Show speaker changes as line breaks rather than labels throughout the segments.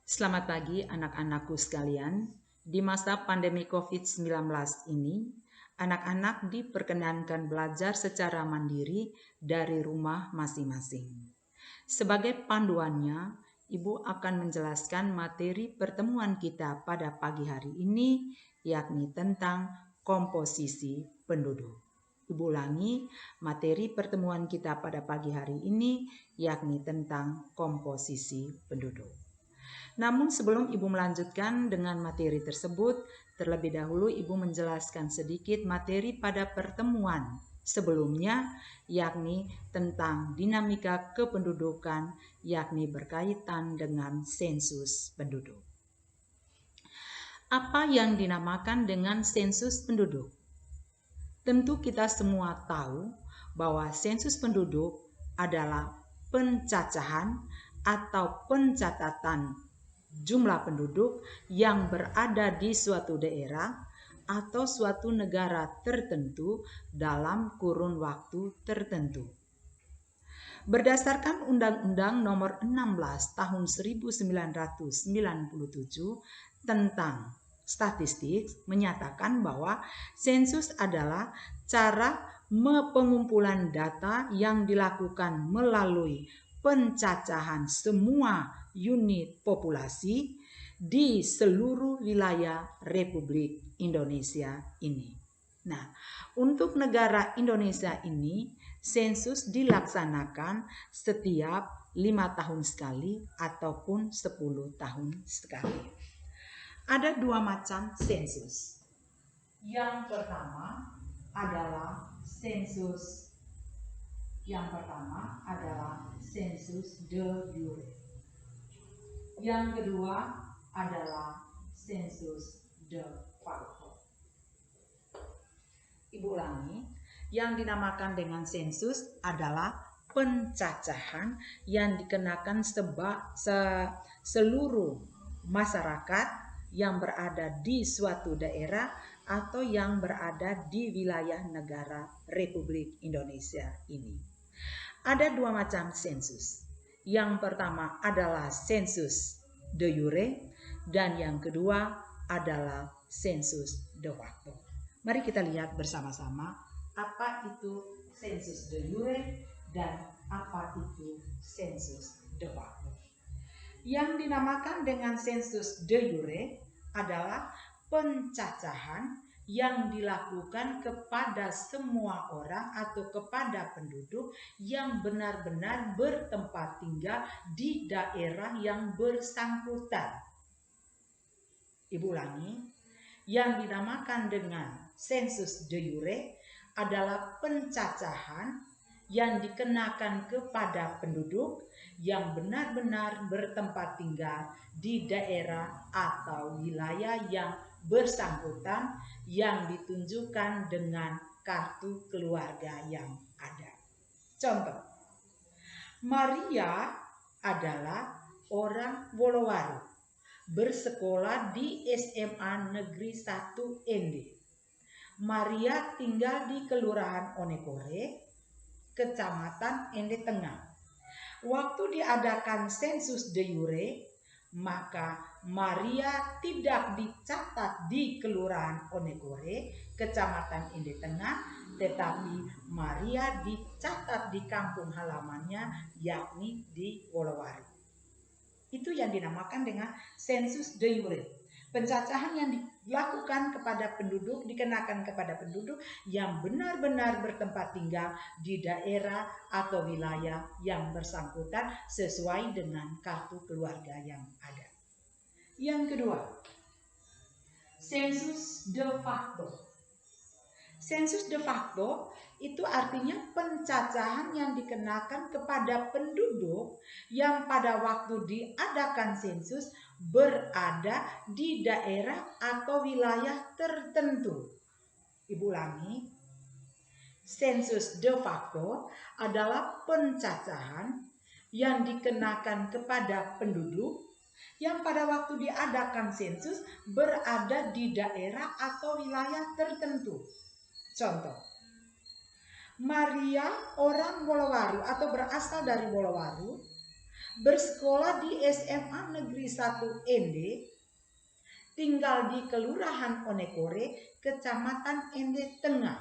Selamat pagi anak-anakku sekalian. Di masa pandemi COVID-19 ini, anak-anak diperkenankan belajar secara mandiri dari rumah masing-masing. Sebagai panduannya, Ibu akan menjelaskan materi pertemuan kita pada pagi hari ini, yakni tentang komposisi penduduk. Ibu ulangi, materi pertemuan kita pada pagi hari ini, yakni tentang komposisi penduduk. Namun sebelum Ibu melanjutkan dengan materi tersebut, terlebih dahulu Ibu menjelaskan sedikit materi pada pertemuan sebelumnya, yakni tentang dinamika kependudukan, yakni berkaitan dengan sensus penduduk. Apa yang dinamakan dengan sensus penduduk? Tentu kita semua tahu bahwa sensus penduduk adalah pencacahan atau pencatatan jumlah penduduk yang berada di suatu daerah atau suatu negara tertentu dalam kurun waktu tertentu. Berdasarkan Undang-Undang Nomor 16 Tahun 1997 tentang statistik menyatakan bahwa sensus adalah cara pengumpulan data yang dilakukan melalui pencacahan semua unit populasi di seluruh wilayah Republik Indonesia ini. Nah, untuk negara Indonesia ini, sensus dilaksanakan setiap 5 tahun sekali ataupun 10 tahun sekali. Ada dua macam sensus. Yang pertama adalah sensus de jure. Yang kedua adalah sensus de facto. Ibu ulangi, yang dinamakan dengan sensus adalah pencacahan yang dikenakan seluruh masyarakat yang berada di suatu daerah atau yang berada di wilayah negara Republik Indonesia ini. Ada dua macam sensus. Yang pertama adalah sensus de jure dan yang kedua adalah sensus de facto. Mari kita lihat bersama-sama apa itu sensus de jure dan apa itu sensus de facto. Yang dinamakan dengan sensus de jure adalah pencacahan yang dilakukan kepada semua orang atau kepada penduduk yang benar-benar bertempat tinggal di daerah yang bersangkutan. Ibu ulangi, yang dinamakan dengan sensus de jure adalah pencacahan yang dikenakan kepada penduduk yang benar-benar bertempat tinggal di daerah atau wilayah yang bersangkutan yang ditunjukkan dengan kartu keluarga yang ada. Contoh, Maria adalah orang Wolowari, bersekolah di SMA Negeri 1 ND. Maria tinggal di Kelurahan Onekore, Kecamatan Ende Tengah. Waktu diadakan sensus de jure, maka Maria tidak dicatat di Kelurahan Onekore, Kecamatan Ende Tengah, tetapi Maria dicatat di kampung halamannya, yakni di Wolowari. Itu yang dinamakan dengan sensus de jure. Pencacahan yang dilakukan kepada penduduk, dikenakan kepada penduduk yang benar-benar bertempat tinggal di daerah atau wilayah yang bersangkutan sesuai dengan kartu keluarga yang ada. Yang kedua, sensus de facto. Sensus de facto itu artinya pencacahan yang dikenakan kepada penduduk yang pada waktu diadakan sensus berada di daerah atau wilayah tertentu. Ibu ulangi, sensus de facto adalah pencacahan yang dikenakan kepada penduduk yang pada waktu diadakan sensus berada di daerah atau wilayah tertentu. Contoh, Maria orang Wolowari atau berasal dari Wolowari bersekolah di SMA Negeri 1 ND, tinggal di Kelurahan Onekore, Kecamatan Ende Tengah.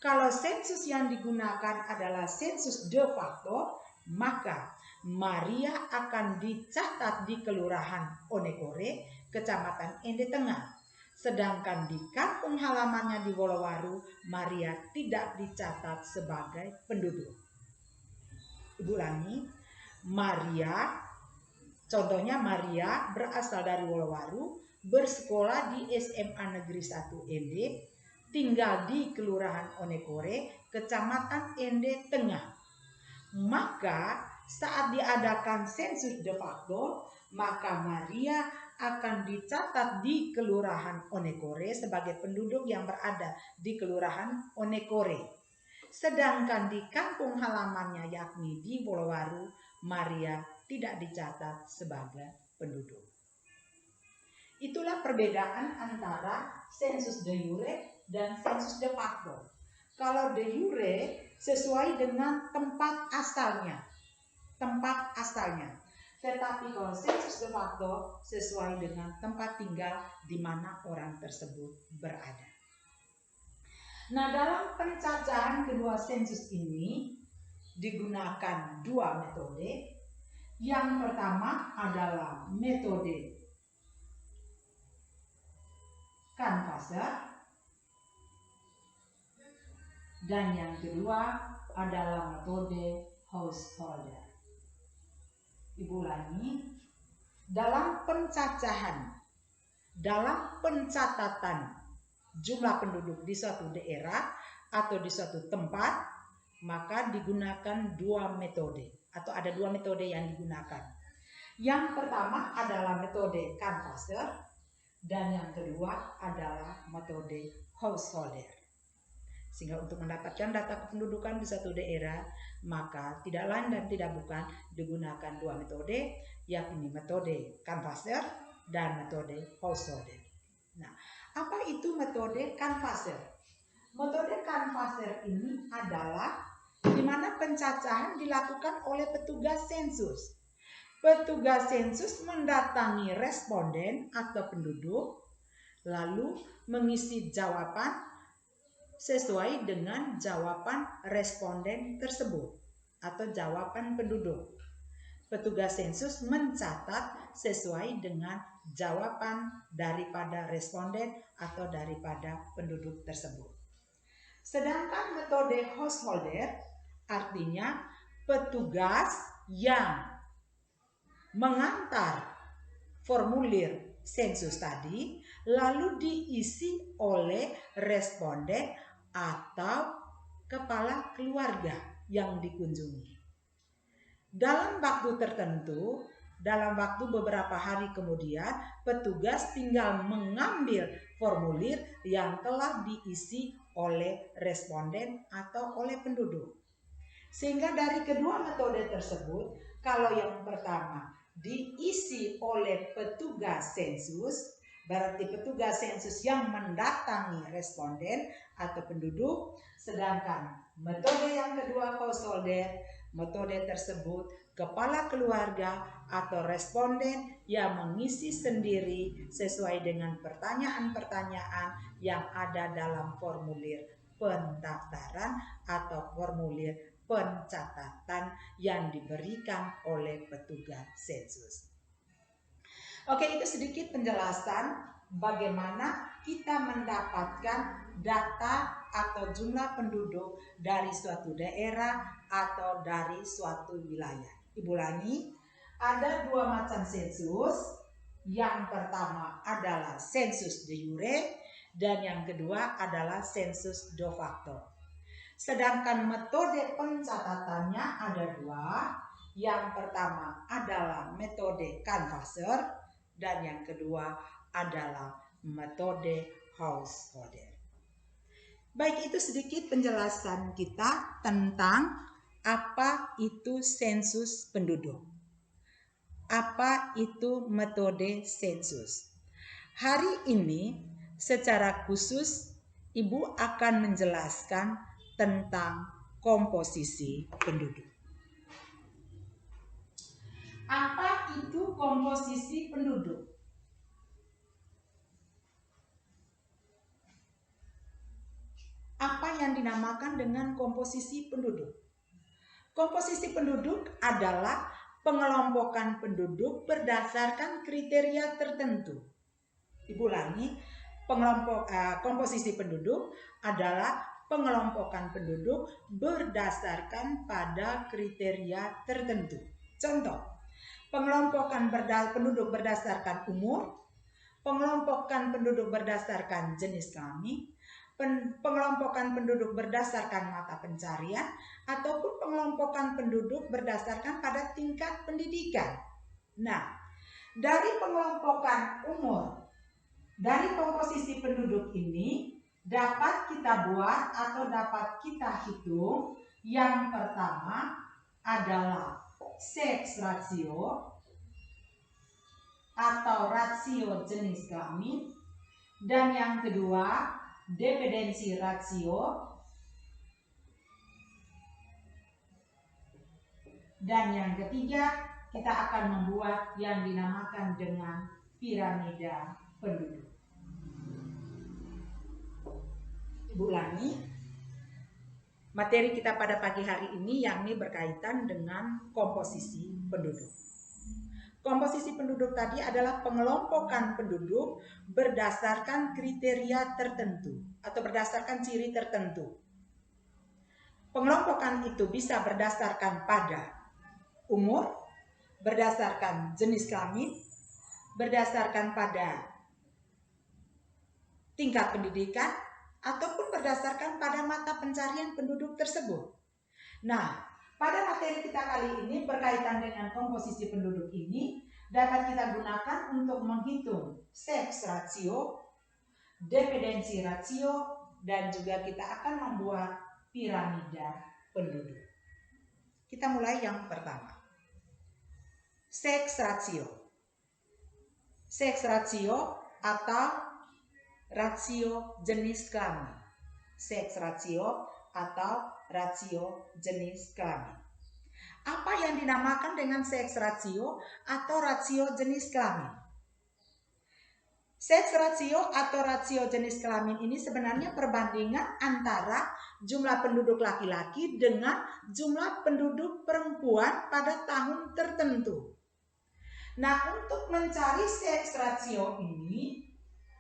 Kalau sensus yang digunakan adalah sensus de facto, maka Maria akan dicatat di Kelurahan Onekore, Kecamatan Ende Tengah. Sedangkan di kampung halamannya di Wolowaru, Maria tidak dicatat sebagai penduduk. Ibu ulangi, Maria, contohnya Maria berasal dari Wolowaru, bersekolah di SMA Negeri 1 ND, tinggal di Kelurahan Onekore, Kecamatan Ende Tengah. Maka saat diadakan sensus de facto, maka Maria akan dicatat di Kelurahan Onekore sebagai penduduk yang berada di Kelurahan Onekore. Sedangkan di kampung halamannya yakni di Wolowaru, Maria tidak dicatat sebagai penduduk. Itulah perbedaan antara sensus de jure dan sensus de facto. Kalau de jure sesuai dengan tempat asalnya. Tetapi kalau sensus de facto sesuai dengan tempat tinggal di mana orang tersebut berada. Nah, dalam pencacahan kedua sensus ini digunakan dua metode. Yang pertama adalah metode canvasser dan yang kedua adalah metode householder. Ibu ulangi, dalam pencatatan jumlah penduduk di suatu daerah atau di suatu tempat, maka digunakan dua metode atau ada dua metode yang digunakan. Yang pertama adalah metode canvasser dan yang kedua adalah metode householder. Sehingga untuk mendapatkan data kependudukan di suatu daerah, maka tidak lain dan tidak bukan digunakan dua metode, yakni metode canvasser dan metode householder. Nah, apa itu metode canvasser? Metode canvasser ini adalah di mana pencacahan dilakukan oleh petugas sensus. Petugas sensus mendatangi responden atau penduduk, lalu mengisi jawaban sesuai dengan jawaban responden tersebut atau jawaban penduduk. Petugas sensus mencatat sesuai dengan jawaban daripada responden atau daripada penduduk tersebut. Sedangkan metode householder artinya petugas yang mengantar formulir sensus tadi lalu diisi oleh responden atau kepala keluarga yang dikunjungi. Dalam waktu tertentu, dalam waktu beberapa hari kemudian, petugas tinggal mengambil formulir yang telah diisi oleh responden atau oleh penduduk. Sehingga dari kedua metode tersebut, kalau yang pertama diisi oleh petugas sensus, berarti petugas sensus yang mendatangi responden atau penduduk, sedangkan metode yang kedua householder, metode tersebut kepala keluarga atau responden yang mengisi sendiri sesuai dengan pertanyaan-pertanyaan yang ada dalam formulir pendaftaran atau formulir pencatatan yang diberikan oleh petugas sensus. Oke, itu sedikit penjelasan bagaimana kita mendapatkan data atau jumlah penduduk dari suatu daerah atau dari suatu wilayah. Ibu ulangi, ada dua macam sensus. Yang pertama adalah sensus de jure dan yang kedua adalah sensus de facto. Sedangkan metode pencatatannya ada dua. Yang pertama adalah metode canvasser dan yang kedua adalah metode householder. Baik, itu sedikit penjelasan kita tentang apa itu sensus penduduk. Apa itu metode sensus. Hari ini secara khusus Ibu akan menjelaskan tentang komposisi penduduk. Apa itu komposisi penduduk? Apa yang dinamakan dengan komposisi penduduk? Komposisi penduduk adalah pengelompokan penduduk berdasarkan kriteria tertentu. Ibu ulangi, komposisi penduduk adalah pengelompokan penduduk berdasarkan pada kriteria tertentu. Contoh, pengelompokan penduduk berdasarkan umur, pengelompokan penduduk berdasarkan jenis kelamin, pengelompokan penduduk berdasarkan mata pencarian, ataupun pengelompokan penduduk berdasarkan pada tingkat pendidikan. Nah, dari pengelompokan umur, dari komposisi penduduk ini dapat kita buat atau dapat kita hitung. Yang pertama adalah seks rasio atau rasio jenis kelamin, dan yang kedua dependensi rasio, dan yang ketiga kita akan membuat yang dinamakan dengan piramida penduduk. Ibu ulangi, materi kita pada pagi hari ini yakni berkaitan dengan komposisi penduduk. Komposisi penduduk tadi adalah pengelompokan penduduk berdasarkan kriteria tertentu atau berdasarkan ciri tertentu. Pengelompokan itu bisa berdasarkan pada umur, berdasarkan jenis kelamin, berdasarkan pada tingkat pendidikan, ataupun berdasarkan pada mata pencarian penduduk tersebut. Nah, pada materi kita kali ini berkaitan dengan komposisi penduduk ini dapat kita gunakan untuk menghitung seks rasio, dependensi rasio, dan juga kita akan membuat piramida penduduk. Kita mulai yang pertama. Seks rasio. Seks rasio atau rasio jenis kelamin. Seks rasio atau rasio jenis kelamin. Apa yang dinamakan dengan seks rasio atau rasio jenis kelamin? Seks rasio atau rasio jenis kelamin ini sebenarnya perbandingan antara jumlah penduduk laki-laki dengan jumlah penduduk perempuan pada tahun tertentu. Nah, untuk mencari seks rasio ini,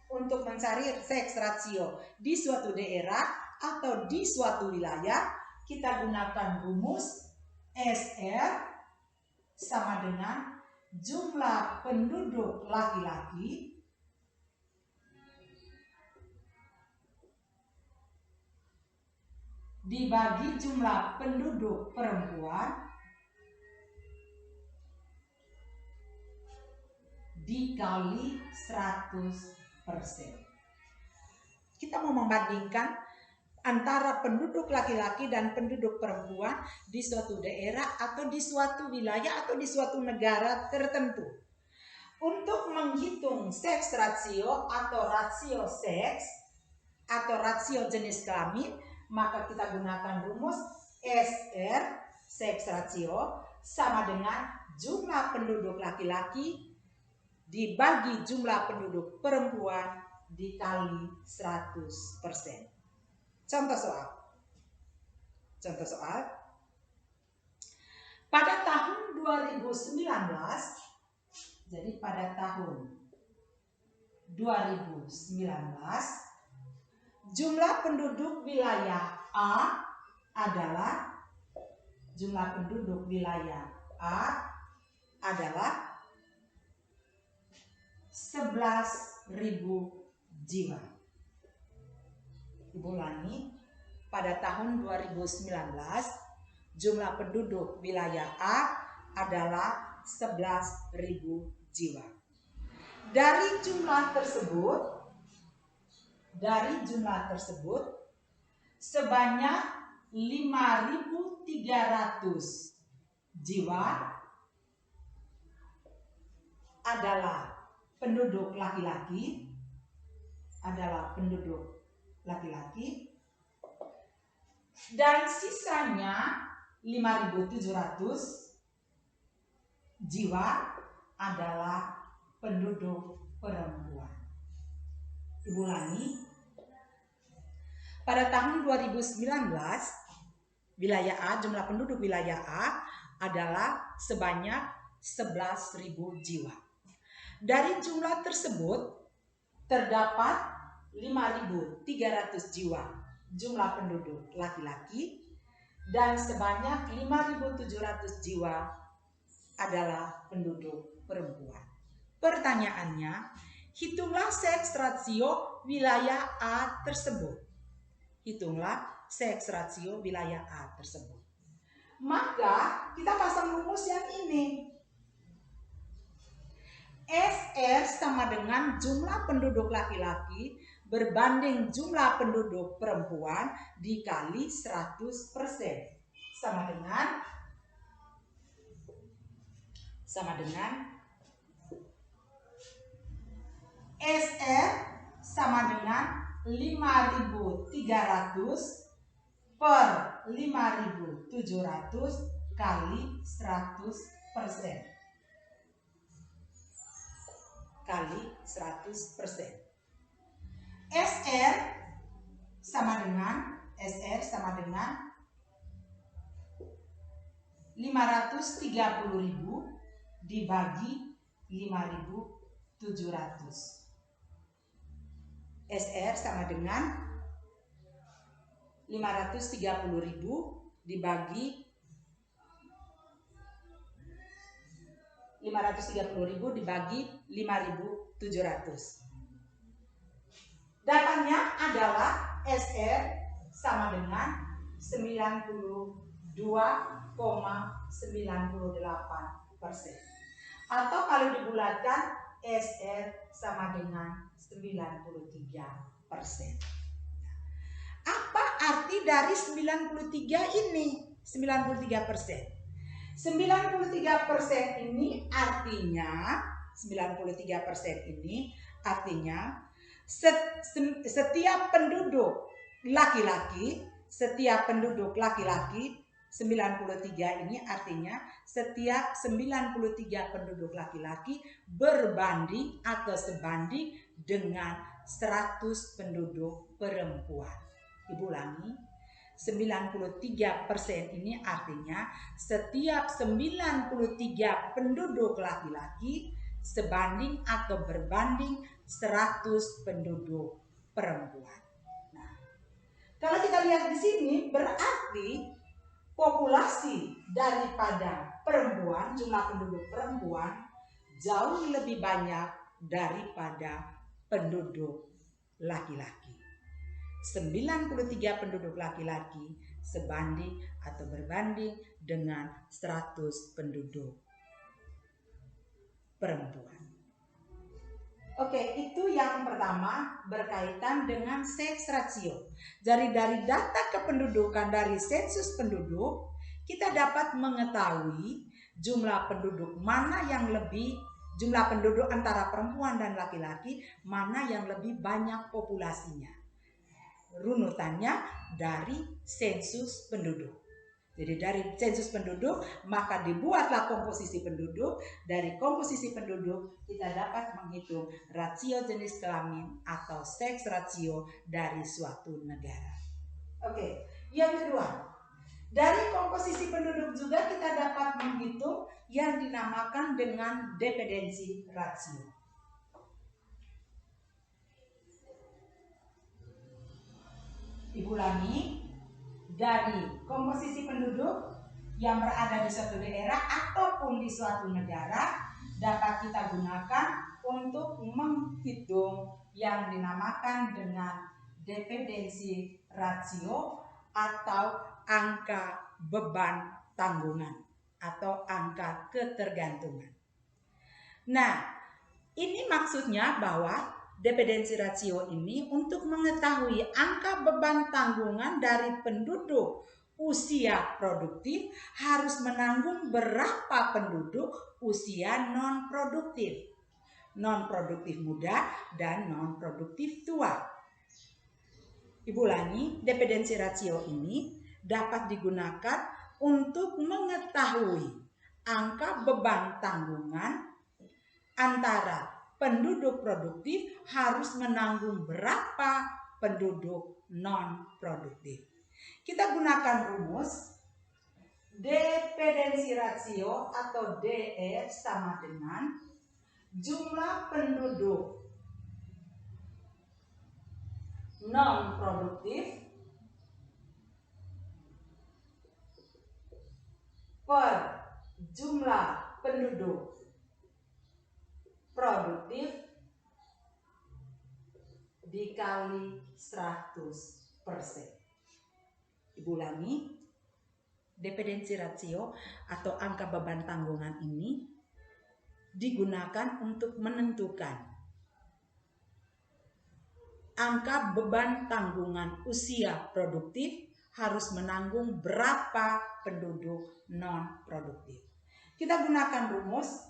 untuk mencari seks rasio di suatu daerah atau di suatu wilayah, kita gunakan rumus SR sama dengan jumlah penduduk laki-laki dibagi jumlah penduduk perempuan dikali 100%. Kita mau membandingkan antara penduduk laki-laki dan penduduk perempuan di suatu daerah atau di suatu wilayah atau di suatu negara tertentu. Untuk menghitung seks rasio atau rasio seks atau rasio jenis kelamin, maka kita gunakan rumus SR, seks rasio, sama dengan jumlah penduduk laki-laki dibagi jumlah penduduk perempuan dikali 100%. Contoh soal. Pada tahun 2019, jadi pada tahun 2019, jumlah penduduk wilayah A adalah 11.000 jiwa. Ibu ulangi, pada tahun 2019 jumlah penduduk wilayah A adalah 11.000 jiwa. Dari jumlah tersebut sebanyak 5.300 jiwa adalah penduduk laki-laki, dan sisanya 5.700 jiwa adalah penduduk perempuan. Ibu ulangi. Pada tahun 2019, wilayah A, jumlah penduduk wilayah A adalah sebanyak 11.000 jiwa. Dari jumlah tersebut terdapat 5.300 jiwa jumlah penduduk laki-laki dan sebanyak 5.700 jiwa adalah penduduk perempuan. Pertanyaannya, hitunglah seks rasio wilayah A tersebut. Hitunglah seks rasio wilayah A tersebut. Maka kita pasang rumus yang ini. SR sama dengan jumlah penduduk laki-laki berbanding jumlah penduduk perempuan dikali 100%. Sama dengan SR sama dengan 5.300 per 5.700 kali 100%. Kali 100%. SR sama dengan 530.000 dibagi 5.700. SR sama dengan 530.000 dibagi 530.000 dibagi 5.700. Dapatnya adalah SR sama dengan 92,98%. Atau kalau dibulatkan SR sama dengan 93%. Apa arti dari 93 ini? 93%. 93% ini artinya setiap penduduk laki-laki 93 ini artinya setiap 93 penduduk laki-laki berbanding atau sebanding dengan 100 penduduk perempuan. Ibu ulangi, 93% ini artinya setiap 93 penduduk laki-laki sebanding atau berbanding 100 penduduk perempuan. Nah, kalau kita lihat di sini berarti populasi daripada perempuan, jumlah penduduk perempuan jauh lebih banyak daripada penduduk laki-laki. 93 penduduk laki-laki sebanding atau berbanding dengan 100 penduduk perempuan. Oke, itu yang pertama berkaitan dengan seks rasio. Jadi dari data kependudukan dari sensus penduduk, kita dapat mengetahui jumlah penduduk mana yang lebih, jumlah penduduk antara perempuan dan laki-laki mana yang lebih banyak populasinya. Runutannya dari sensus penduduk. Jadi dari sensus penduduk maka dibuatlah komposisi penduduk. Dari komposisi penduduk kita dapat menghitung rasio jenis kelamin atau seks rasio dari suatu negara. Oke, yang kedua, dari komposisi penduduk juga kita dapat menghitung yang dinamakan dengan dependensi rasio. Ibu ulangi, dari komposisi penduduk yang berada di suatu daerah ataupun di suatu negara dapat kita gunakan untuk menghitung yang dinamakan dengan dependensi rasio atau angka beban tanggungan atau angka ketergantungan. Nah, ini maksudnya bahwa dependensi rasio ini untuk mengetahui angka beban tanggungan dari penduduk usia produktif harus menanggung berapa penduduk usia non-produktif. Non-produktif muda dan non-produktif tua. Ibu ulangi, dependensi rasio ini dapat digunakan untuk mengetahui angka beban tanggungan antara penduduk produktif harus menanggung berapa penduduk non-produktif. Kita gunakan rumus dependensi rasio atau DR sama dengan jumlah penduduk non-produktif per jumlah penduduk produktif dikali 100%. Ibu ulangi, dependensi rasio atau angka beban tanggungan ini digunakan untuk menentukan angka beban tanggungan usia produktif harus menanggung berapa penduduk non-produktif. Kita gunakan rumus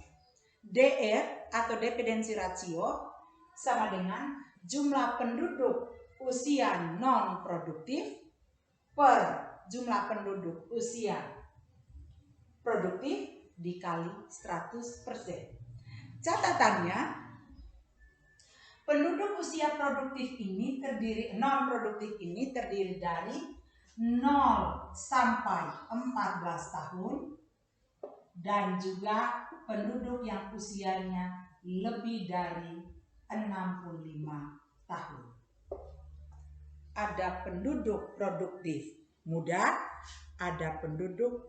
DR atau dependensi rasio sama dengan jumlah penduduk usia non-produktif per jumlah penduduk usia produktif dikali 100%. Catatannya, penduduk usia produktif ini non-produktif ini terdiri dari 0 sampai 14 tahun dan juga penduduk yang usianya lebih dari 65 tahun. Ada penduduk produktif muda, ada penduduk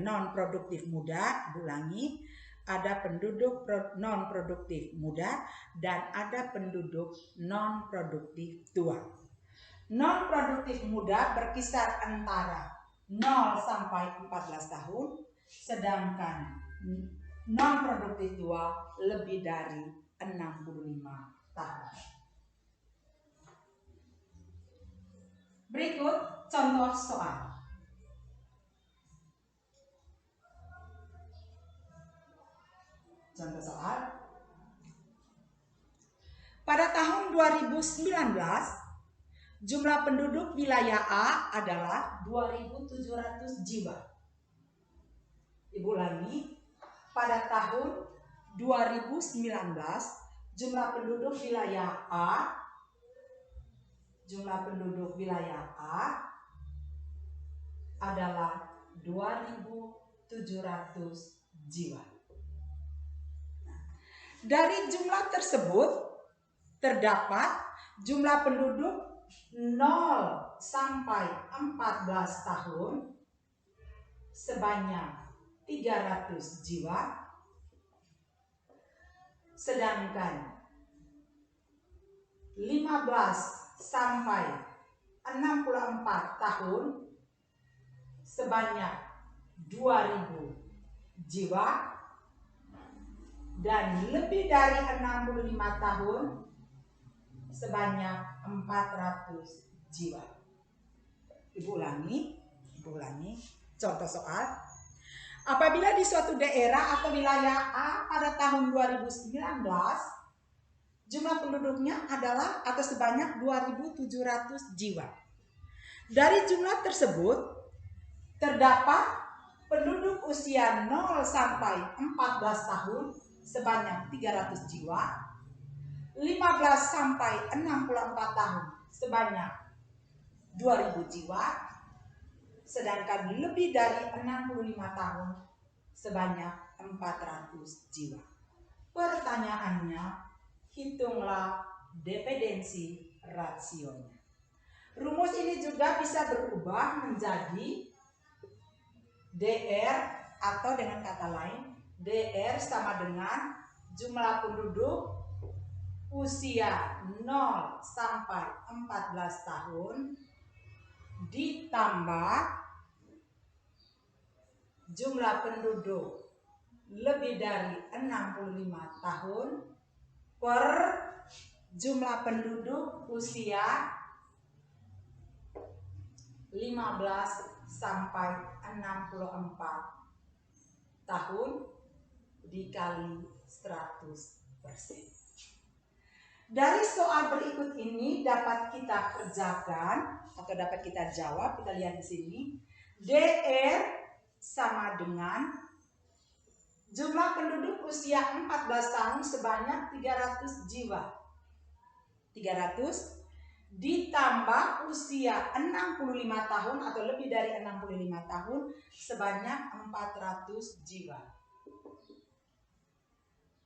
non-produktif muda, ulangi, ada penduduk non-produktif muda dan ada penduduk non-produktif tua. Non-produktif muda berkisar antara 0 sampai 14 tahun, sedangkan non-produktif tua lebih dari 65 tahun. Berikut contoh soal. Contoh soal. Pada tahun 2019, jumlah penduduk wilayah A adalah 2.700 jiwa. Ibu ulangi, pada tahun 2019, jumlah penduduk wilayah A adalah 2.700 jiwa. Dari jumlah tersebut terdapat jumlah penduduk 0 sampai 14 tahun sebanyak 300 jiwa, sedangkan 15 sampai 64 tahun sebanyak 2.000 jiwa, dan lebih dari 65 tahun sebanyak 400 jiwa. Ibu ulangi. Contoh soal. Apabila di suatu daerah atau wilayah A pada tahun 2019 jumlah penduduknya adalah atau sebanyak 2.700 jiwa. Dari jumlah tersebut terdapat penduduk usia 0 sampai 14 tahun sebanyak 300 jiwa, 15 sampai 64 tahun sebanyak 2.000 jiwa, sedangkan lebih dari 65 tahun sebanyak 400 jiwa. Pertanyaannya, hitunglah dependensi rasionya. Rumus ini juga bisa berubah menjadi DR atau dengan kata lain, DR sama dengan jumlah penduduk usia 0 sampai 14 tahun ditambah jumlah penduduk lebih dari 65 tahun per jumlah penduduk usia 15 sampai 64 tahun dikali 100%. Dari soal berikut ini dapat kita kerjakan atau dapat kita jawab. Kita lihat di sini. DR sama dengan Jumlah penduduk usia 14 tahun sebanyak 300 jiwa. 300 ditambah usia 65 tahun atau lebih dari 65 tahun sebanyak 400 jiwa.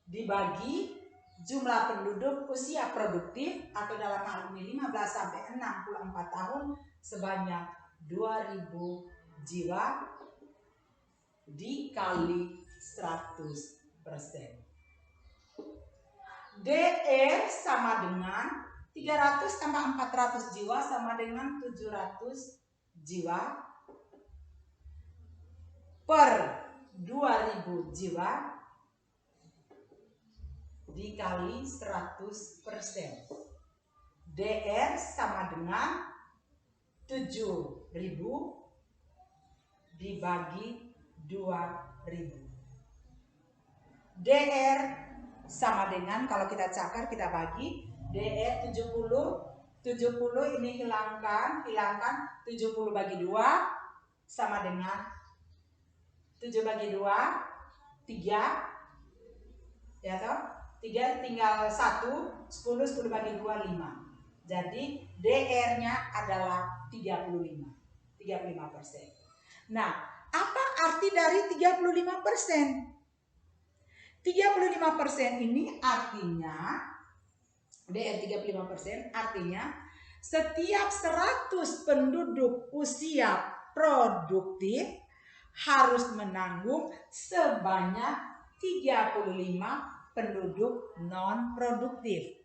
Dibagi jumlah penduduk usia produktif atau dalam hal ini 15 sampai 64 tahun sebanyak 2000 jiwa dikali 100%. DR sama dengan 300 tambah 400 jiwa sama dengan 700 jiwa per 2000 jiwa dikali 100%. DR sama dengan 7000 dibagi 2000. DR sama dengan, kalau kita cakar kita bagi, DR 70 ini hilangkan 70 bagi 2 sama dengan 7 bagi 2 3 ya toh, 3 tinggal 1, 10 bagi 2 5. Jadi DR nya adalah 35%. Nah, apa arti dari 35%? 35% ini artinya, DR 35% artinya setiap 100 penduduk usia produktif harus menanggung sebanyak 35 penduduk non-produktif,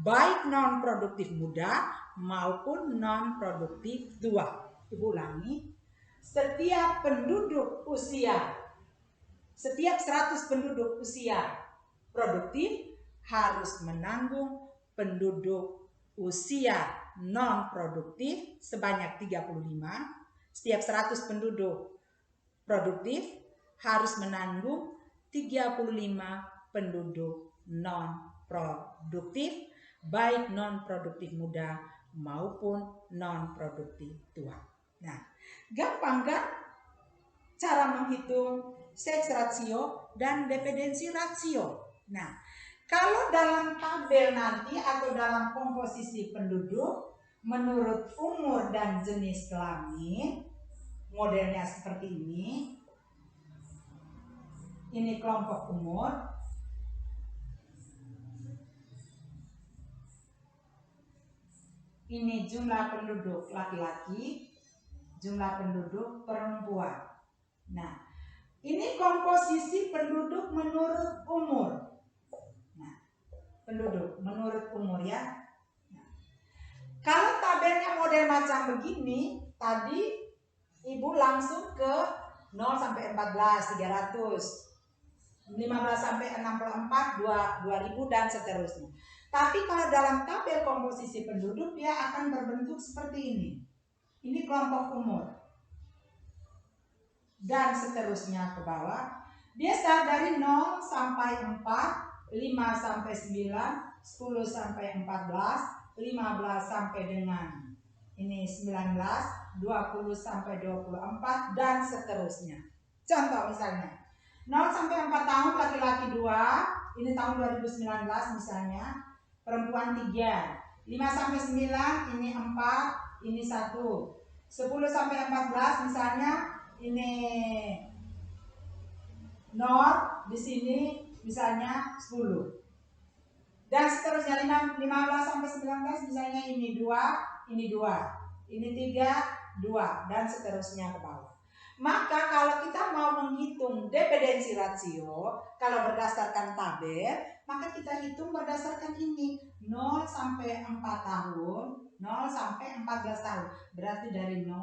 baik non-produktif muda maupun non-produktif tua. Ibu ulangi, setiap 100 penduduk usia produktif harus menanggung penduduk usia non-produktif sebanyak 35. Setiap 100 penduduk produktif harus menanggung 35 penduduk non-produktif, baik non-produktif muda maupun non-produktif tua. Nah, gampang kan cara menghitung seks rasio dan dependensi rasio. Nah, kalau dalam tabel nanti atau dalam komposisi penduduk menurut umur dan jenis kelamin, modelnya seperti ini. Ini kelompok umur. Ini jumlah penduduk laki-laki, jumlah penduduk perempuan. Nah, ini komposisi penduduk menurut umur. Nah, penduduk menurut umur ya. Nah, kalau tabelnya model macam begini, tadi Ibu langsung ke 0 sampai 14 300. 15 sampai 64 2000 dan seterusnya. Tapi kalau dalam tabel komposisi penduduk dia akan berbentuk seperti ini. Ini kelompok umur. Dan seterusnya ke bawah. Dia start dari 0 sampai 4, 5 sampai 9, 10 sampai 14, 15 sampai dengan ini 19, 20 sampai 24 dan seterusnya. Contoh misalnya 0 sampai 4 tahun laki-laki 2, ini tahun 2019 misalnya, perempuan 3. 5 sampai 9 ini 4, ini 1. 10 sampai 14 misalnya ini 0, di sini misalnya 10. Dan seterusnya 15 sampai 19 misalnya ini 2, ini 2. Ini 3, 2 dan seterusnya ke bawah. Maka kalau kita mau menghitung dependensi rasio, kalau berdasarkan tabel, maka kita hitung berdasarkan ini 0 sampai 4 tahun, 0 sampai 14 tahun. Berarti dari 0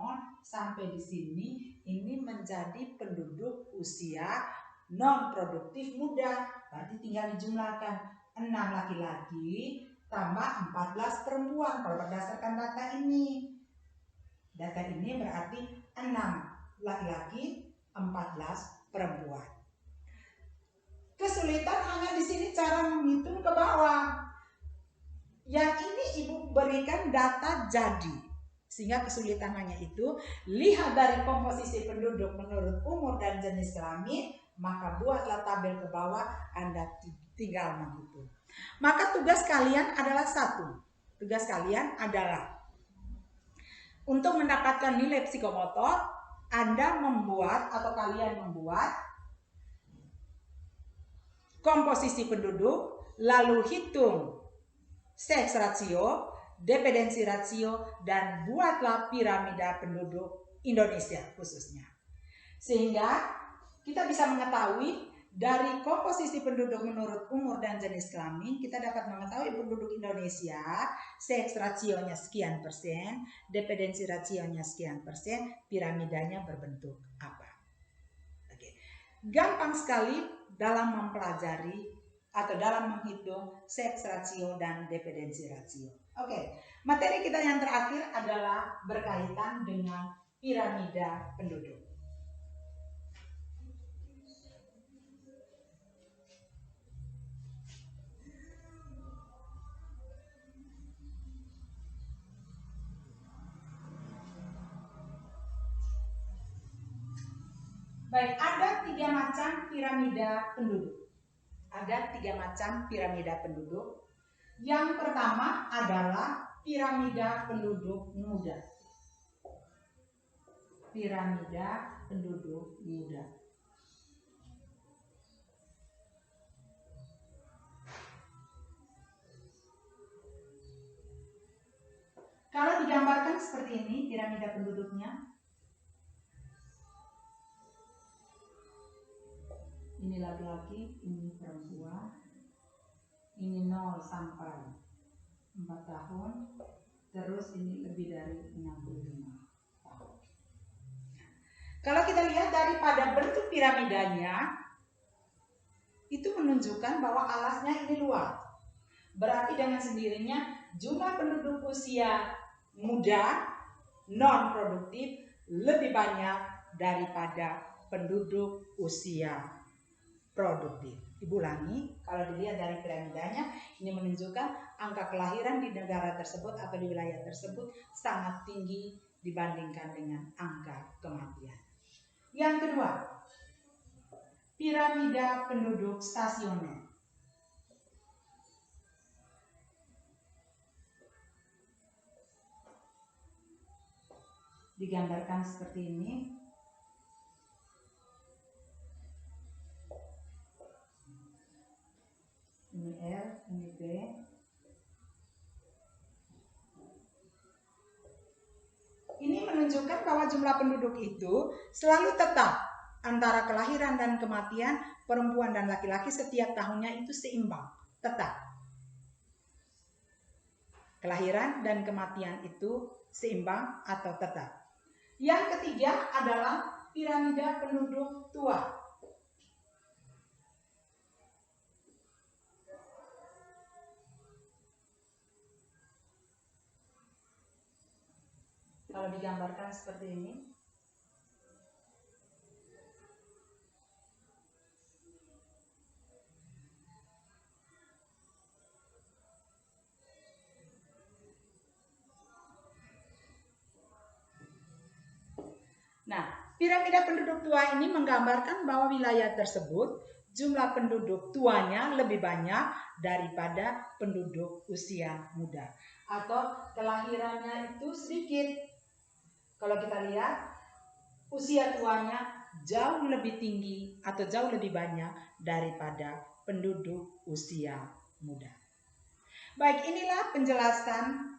sampai di sini ini menjadi penduduk usia non produktif muda. Berarti tinggal dijumlahkan 6 laki-laki tambah 14 perempuan kalau berdasarkan data ini. Data ini berarti 6 laki-laki, 14 perempuan. Kesulitan hanya di sini cara menghitung ke bawah. Yang ini Ibu berikan data jadi. Sehingga kesulitan hanya itu, lihat dari komposisi penduduk menurut umur dan jenis kelamin, maka buatlah tabel ke bawah, Anda tinggal menghitung. Maka tugas kalian adalah satu. Tugas kalian adalah untuk mendapatkan nilai psikomotor, Anda membuat atau kalian membuat komposisi penduduk, lalu hitung seks rasio, dependensi rasio, dan buatlah piramida penduduk Indonesia khususnya. Sehingga kita bisa mengetahui dari komposisi penduduk menurut umur dan jenis kelamin, kita dapat mengetahui penduduk Indonesia, seks rasionya sekian persen, dependensi rasionya sekian persen, piramidanya berbentuk apa. Oke. Gampang sekali dalam mempelajari atau dalam menghitung seks rasio dan dependensi rasio. Oke, materi kita yang terakhir adalah berkaitan dengan piramida penduduk. Baik, ada 3 macam piramida penduduk. Ada 3 macam piramida penduduk. Yang pertama adalah piramida penduduk muda. Piramida penduduk muda. Kalau digambarkan seperti ini piramida penduduknya. Ini laki-laki, ini perempuan. Ini 0 sampai 4 tahun. Terus ini lebih dari 65 tahun. Kalau kita lihat daripada bentuk piramidanya, itu menunjukkan bahwa alasnya ini luas. Berarti dengan sendirinya jumlah penduduk usia muda non produktif lebih banyak daripada penduduk usia produktif. Ibu ulangi, kalau dilihat dari piramidanya, ini menunjukkan angka kelahiran di negara tersebut atau di wilayah tersebut sangat tinggi dibandingkan dengan angka kematian. Yang kedua, piramida penduduk stasioner. Digambarkan seperti ini. Ini R, ini B. Ini menunjukkan bahwa jumlah penduduk itu selalu tetap antara kelahiran dan kematian perempuan dan laki-laki setiap tahunnya itu seimbang, tetap. Kelahiran dan kematian itu seimbang atau tetap. Yang ketiga adalah piramida penduduk tua. Kalau digambarkan seperti ini. Nah, piramida penduduk tua ini menggambarkan bahwa wilayah tersebut jumlah penduduk tuanya lebih banyak daripada penduduk usia muda. Atau kelahirannya itu sedikit. Kalau kita lihat, usia tuanya jauh lebih tinggi atau jauh lebih banyak daripada penduduk usia muda. Baik, inilah penjelasan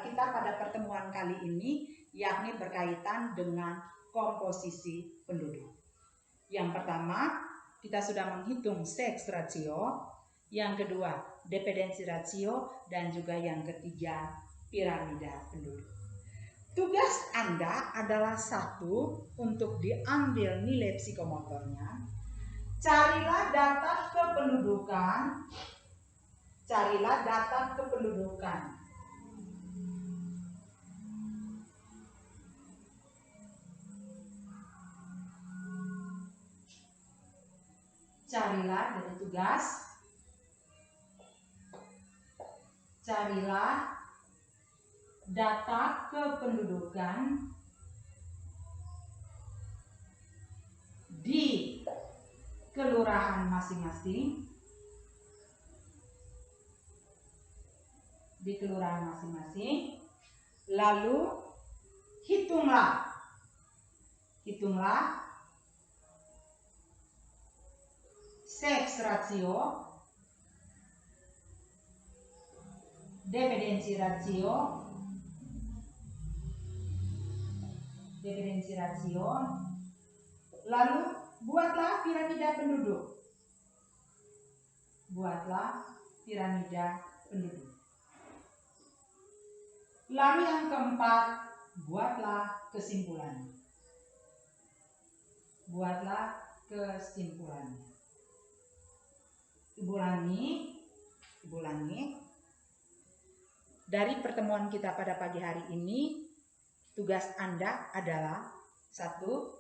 kita pada pertemuan kali ini, yakni berkaitan dengan komposisi penduduk. Yang pertama, kita sudah menghitung seks rasio. Yang kedua, dependensi rasio. Dan juga yang ketiga, piramida penduduk. Tugas Anda adalah satu, untuk diambil nilai psikomotornya. Carilah data kependudukan. Carilah data kependudukan. Carilah dari tugas. Carilah data kependudukan di kelurahan masing-masing. Di kelurahan masing-masing. Lalu hitunglah seks rasio, dependensi rasio, lalu buatlah piramida penduduk. Lalu yang keempat, buatlah kesimpulan. Ibu Lani, dari pertemuan kita pada pagi hari ini, tugas Anda adalah 1.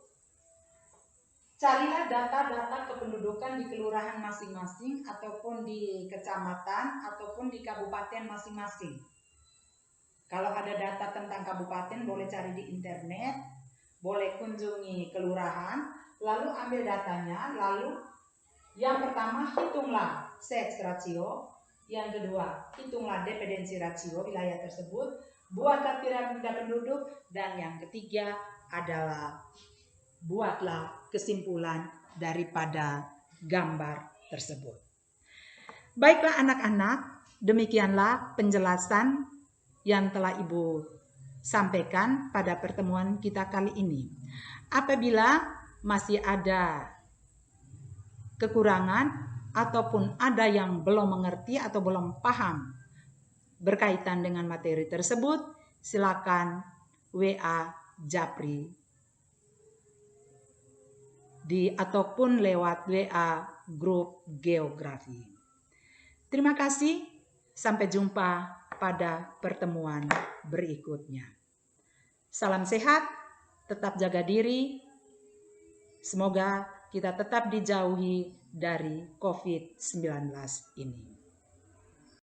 Carilah data-data kependudukan di kelurahan masing-masing ataupun di kecamatan ataupun di kabupaten masing-masing. Kalau ada data tentang kabupaten boleh cari di internet, boleh kunjungi kelurahan, lalu ambil datanya, lalu yang pertama hitunglah seks rasio, yang kedua hitunglah dependensi rasio wilayah tersebut, buatlah piramida penduduk, dan yang ketiga adalah buatlah kesimpulan daripada gambar tersebut. Baiklah anak-anak, demikianlah penjelasan yang telah Ibu sampaikan pada pertemuan kita kali ini. Apabila masih ada kekurangan ataupun ada yang belum mengerti atau belum paham berkaitan dengan materi tersebut, silakan WA Japri ataupun lewat WA grup geografi. Terima kasih, sampai jumpa pada pertemuan berikutnya. Salam sehat, tetap jaga diri. Semoga kita tetap dijauhi dari COVID-19 ini.